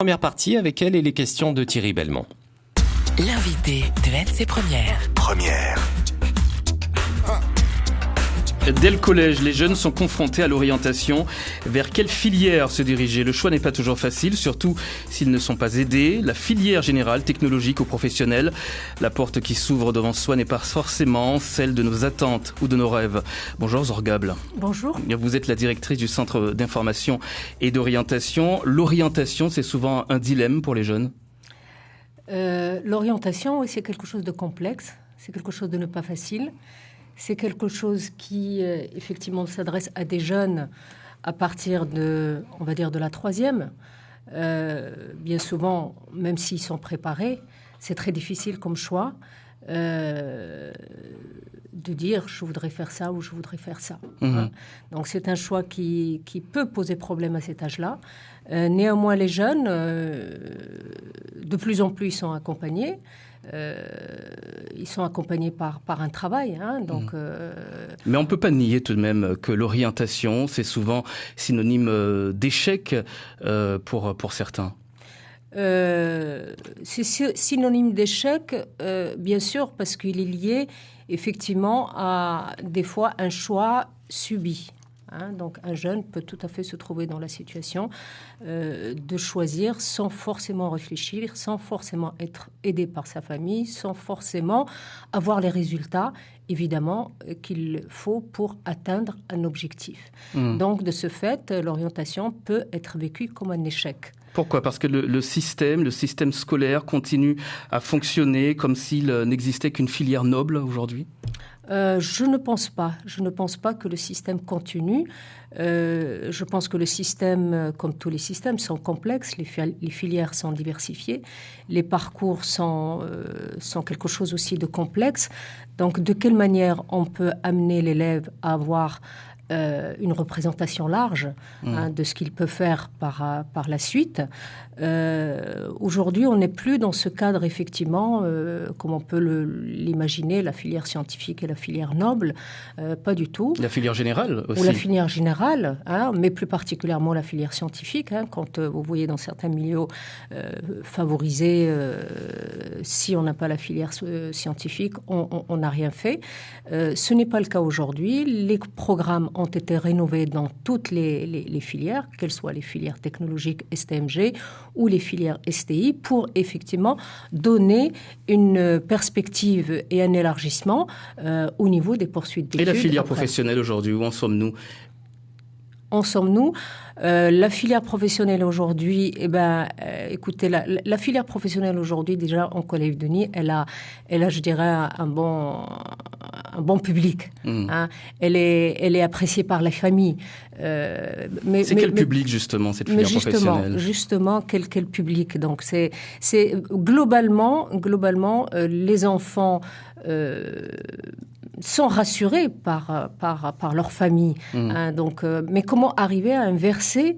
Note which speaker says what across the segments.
Speaker 1: Première partie avec elle et les questions de Thierry Belmont.
Speaker 2: L'invité de LC Première.
Speaker 3: Dès le collège, les jeunes sont confrontés à l'orientation. Vers quelle filière se diriger? Le choix n'est pas toujours facile, surtout s'ils ne sont pas aidés. La filière générale, technologique ou professionnelle, la porte qui s'ouvre devant soi n'est pas forcément celle de nos attentes ou de nos rêves. Bonjour Zorgable.
Speaker 4: Bonjour.
Speaker 3: Vous êtes la directrice du Centre d'information et d'orientation. L'orientation, c'est souvent un dilemme pour les jeunes.
Speaker 4: L'orientation, oui, c'est quelque chose de complexe, c'est quelque chose de ne pas facile. C'est quelque chose qui, effectivement, s'adresse à des jeunes à partir de, on va dire, de la troisième. Bien souvent, même s'ils sont préparés, c'est très difficile comme choix de dire je voudrais faire ça ou je voudrais faire ça. Hein. Donc c'est un choix qui peut poser problème à cet âge-là. Néanmoins, les jeunes, de plus en plus, sont accompagnés. Ils sont accompagnés par un travail. Hein, donc,
Speaker 3: Mais on ne peut pas nier tout de même que l'orientation, c'est souvent synonyme d'échec pour certains.
Speaker 4: C'est synonyme d'échec, bien sûr, parce qu'il est lié effectivement à des fois un choix subi. Hein, donc un jeune peut tout à fait se trouver dans la situation de choisir sans forcément réfléchir, sans forcément être aidé par sa famille, sans forcément avoir les résultats, évidemment, qu'il faut pour atteindre un objectif. Donc de ce fait, l'orientation peut être vécue comme un échec.
Speaker 3: Pourquoi ? Parce que le système scolaire continue à fonctionner comme s'il n'existait qu'une filière noble aujourd'hui ?
Speaker 4: Je ne pense pas. Je ne pense pas que le système continue. Je pense que le système, comme tous les systèmes, sont complexes. Les filières sont diversifiées. Les parcours sont quelque chose aussi de complexe. Donc, de quelle manière on peut amener l'élève à avoir une représentation large de ce qu'il peut faire par la suite. Aujourd'hui, on n'est plus dans ce cadre, effectivement, comme on peut l'imaginer, la filière scientifique et la filière noble. Pas du tout.
Speaker 3: La filière générale aussi.
Speaker 4: Ou la filière générale, hein, mais plus particulièrement la filière scientifique. Hein, quand vous voyez dans certains milieux favorisés, si on n'a pas la filière scientifique, on n'a rien fait. Ce n'est pas le cas aujourd'hui. Les programmes ont été rénovés dans toutes les filières, qu'elles soient les filières technologiques STMG ou les filières STI, pour effectivement donner une perspective et un élargissement au niveau des poursuites d'études.
Speaker 3: Et la filière professionnelle aujourd'hui, où en sommes-nous ?
Speaker 4: La filière professionnelle aujourd'hui, écoutez, la filière professionnelle aujourd'hui, déjà en Calédonie, elle a, je dirais, un bon public. Hein. Elle est appréciée par la famille.
Speaker 3: C'est quel public justement cette filière professionnelle ?
Speaker 4: Justement, quel public ? Donc c'est globalement, les enfants sont rassurés par leur famille. Hein, donc, mais comment arriver à inverser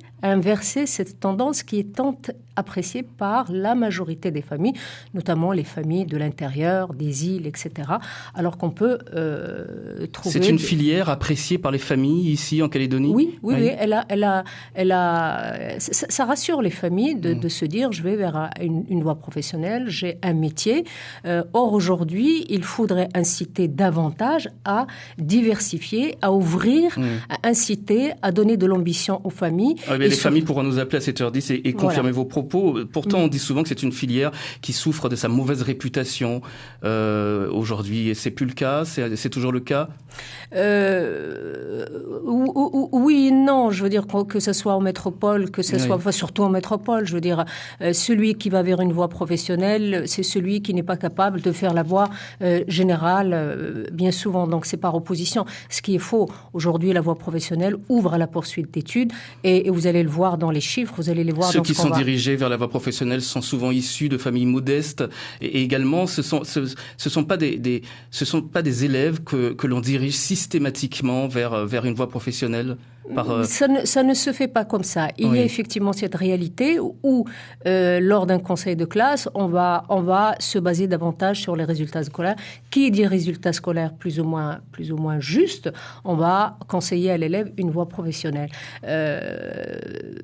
Speaker 4: cette tendance qui est tant appréciée par la majorité des familles, notamment les familles de l'intérieur, des îles, etc. Alors qu'on peut trouver...
Speaker 3: C'est une filière appréciée par les familles ici en Calédonie ?
Speaker 4: Oui. Ça rassure les familles de se dire je vais vers une voie professionnelle, j'ai un métier. Or aujourd'hui, il faudrait inciter davantage à diversifier, à ouvrir, à inciter, à donner de l'ambition aux familles.
Speaker 3: Les familles pourront nous appeler à 7h10 et confirmer vos propos. Pourtant, on dit souvent que c'est une filière qui souffre de sa mauvaise réputation aujourd'hui. Et c'est plus le cas ? C'est toujours le cas ?
Speaker 4: Oui, non. Je veux dire que ce soit en métropole, que ce soit, enfin, surtout en métropole. Je veux dire, celui qui va vers une voie professionnelle, c'est celui qui n'est pas capable de faire la voie générale, bien souvent. Donc, c'est par opposition. Ce qui est faux. Aujourd'hui, la voie professionnelle ouvre à la poursuite d'études et vous allez le voir dans les chiffres, vous allez les voir
Speaker 3: Ceux qui sont dirigés vers la voie professionnelle sont souvent issus de familles modestes et également ce sont pas des élèves que l'on dirige systématiquement vers une voie professionnelle.
Speaker 4: Ça ne se fait pas comme ça. Il y a effectivement cette réalité où, lors d'un conseil de classe, on va se baser davantage sur les résultats scolaires. Qui dit résultats scolaires plus ou moins justes, on va conseiller à l'élève une voie professionnelle.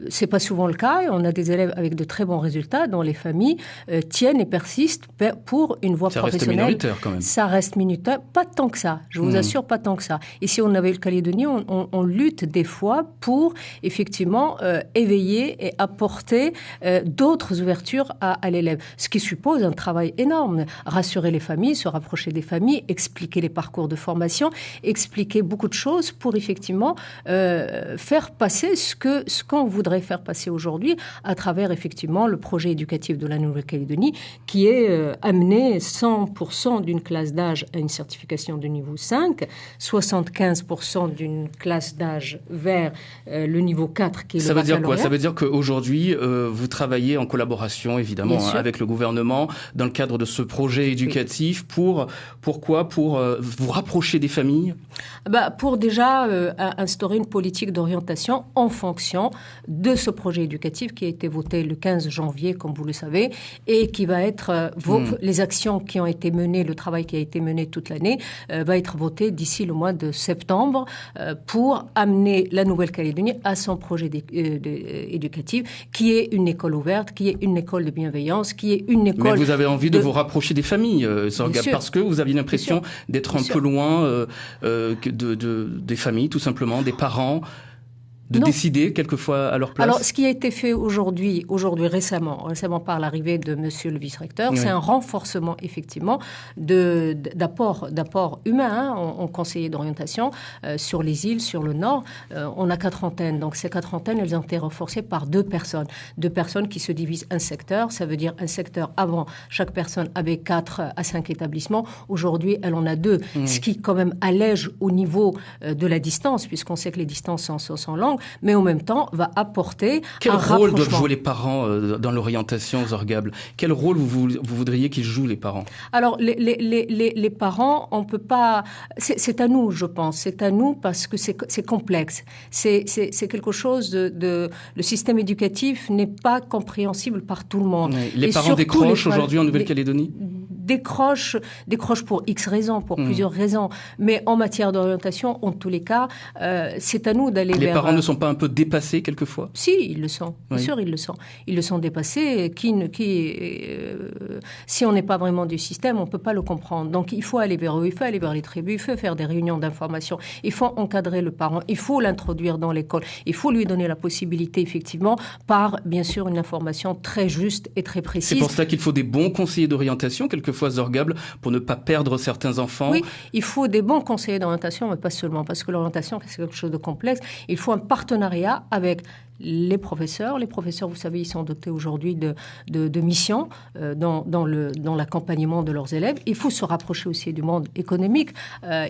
Speaker 4: C'est pas souvent le cas. On a des élèves avec de très bons résultats dont les familles tiennent et persistent pour une voie professionnelle.
Speaker 3: Ça reste minoritaire quand même.
Speaker 4: Ça reste minoritaire, pas tant que ça. Je vous assure, pas tant que ça. Ici, on avait le Calédonie, on lutte des fois pour effectivement éveiller et apporter d'autres ouvertures à l'élève. Ce qui suppose un travail énorme. Rassurer les familles, se rapprocher des familles, expliquer les parcours de formation, expliquer beaucoup de choses pour effectivement faire passer ce qu'on voudrait faire passer aujourd'hui à travers effectivement le projet éducatif de la Nouvelle-Calédonie qui est amener 100% d'une classe d'âge à une certification de niveau 5, 75% d'une classe d'âge vers le niveau 4 qui est le baccalauréat.
Speaker 3: Ça veut dire quoi? Ça veut dire qu'aujourd'hui, vous travaillez en collaboration évidemment avec le gouvernement dans le cadre de ce projet éducatif. Pourquoi? Pour vous rapprocher des familles?
Speaker 4: Pour déjà instaurer une politique d'orientation en fonction de ce projet éducatif qui a été voté le 15 janvier, comme vous le savez, et qui va être les actions qui ont été menées, le travail qui a été mené toute l'année, va être voté d'ici le mois de septembre pour amener la Nouvelle-Calédonie à son projet éducatif, qui est une école ouverte, qui est une école de bienveillance, qui est une école...
Speaker 3: Mais vous avez envie de vous rapprocher des familles, Zorgab, parce que vous aviez l'impression d'être un peu loin des familles, tout simplement, des parents, de décider quelquesfois à leur place.
Speaker 4: Alors, ce qui a été fait aujourd'hui récemment par l'arrivée de Monsieur le vice-recteur, c'est un renforcement effectivement d'apport humain en conseiller d'orientation sur les îles, sur le nord. On a 4 antennes, donc ces 4 antennes, elles ont été renforcées par 2 personnes qui se divisent un secteur. Ça veut dire un secteur avant, chaque personne avait 4 à 5 établissements. Aujourd'hui, elle en a 2, ce qui quand même allège au niveau de la distance, puisqu'on sait que les distances sont longues. Mais en même temps va apporter
Speaker 3: Quel
Speaker 4: un
Speaker 3: rôle doivent
Speaker 4: rapprochement.
Speaker 3: jouer les parents dans l'orientation, Zorgab? Quel rôle vous voudriez qu'ils jouent, les parents?
Speaker 4: Alors, les parents, on peut pas... C'est à nous, je pense. C'est à nous parce que c'est complexe. C'est quelque chose le système éducatif n'est pas compréhensible par tout le monde.
Speaker 3: Oui. Les parents décrochent aujourd'hui en Nouvelle-Calédonie?
Speaker 4: Décrochent pour X raisons, pour plusieurs raisons. Mais en matière d'orientation, en tous les cas, c'est à nous d'aller vers...
Speaker 3: Les parents ne sont pas un peu dépassés quelquefois?
Speaker 4: Si, ils le sont. Bien sûr, ils le sont. Ils le sont dépassés. Si on n'est pas vraiment du système, on ne peut pas le comprendre. Donc, il faut aller vers eux, il faut aller vers les tribus, il faut faire des réunions d'information, il faut encadrer le parent, il faut l'introduire dans l'école, il faut lui donner la possibilité, effectivement, par, bien sûr, une information très juste et très précise.
Speaker 3: C'est pour cela qu'il faut des bons conseillers d'orientation, quelquefois, Zorgab, pour ne pas perdre certains enfants.
Speaker 4: Oui, il faut des bons conseillers d'orientation, mais pas seulement, parce que l'orientation, c'est quelque chose de complexe. Il faut un partenariat avec les professeurs. Les professeurs, vous savez, ils sont dotés aujourd'hui de missions dans l'accompagnement de leurs élèves. Il faut se rapprocher aussi du monde économique.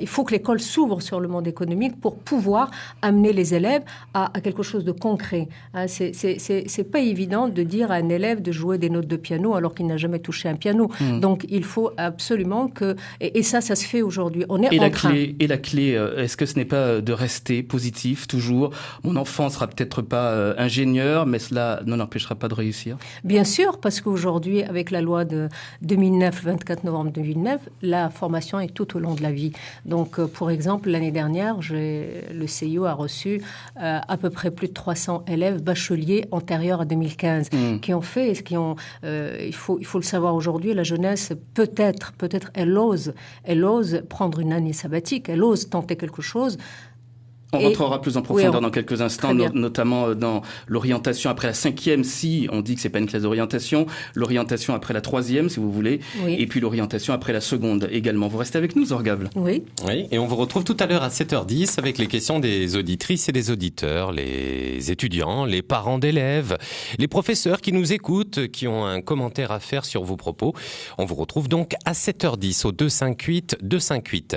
Speaker 4: Il faut que l'école s'ouvre sur le monde économique pour pouvoir amener les élèves à quelque chose de concret. Hein, c'est pas évident de dire à un élève de jouer des notes de piano alors qu'il n'a jamais touché un piano. Donc, il faut absolument que... Et ça se fait aujourd'hui. On est en train.
Speaker 3: Et la clé, est-ce que ce n'est pas de rester positif toujours? Mon enfant sera peut-être pas ingénieur, mais cela ne l'empêchera pas de réussir.
Speaker 4: Bien sûr, parce qu'aujourd'hui, avec la loi de 2009, 24 novembre 2009, la formation est tout au long de la vie. Donc, pour exemple, l'année dernière, le CIO a reçu à peu près plus de 300 élèves bacheliers antérieurs à 2015 qui ont fait, il faut le savoir aujourd'hui, la jeunesse, peut-être, elle ose prendre une année sabbatique, elle ose tenter quelque chose.
Speaker 3: On rentrera plus en profondeur dans quelques instants, notamment dans l'orientation après la 5e, si on dit que c'est pas une classe d'orientation, l'orientation après la 3e, si vous voulez, et puis l'orientation après la seconde également. Vous restez avec nous, Zorgab?
Speaker 1: Oui, et on vous retrouve tout à l'heure à 7h10 avec les questions des auditrices et des auditeurs, les étudiants, les parents d'élèves, les professeurs qui nous écoutent, qui ont un commentaire à faire sur vos propos. On vous retrouve donc à 7h10 au 258 258.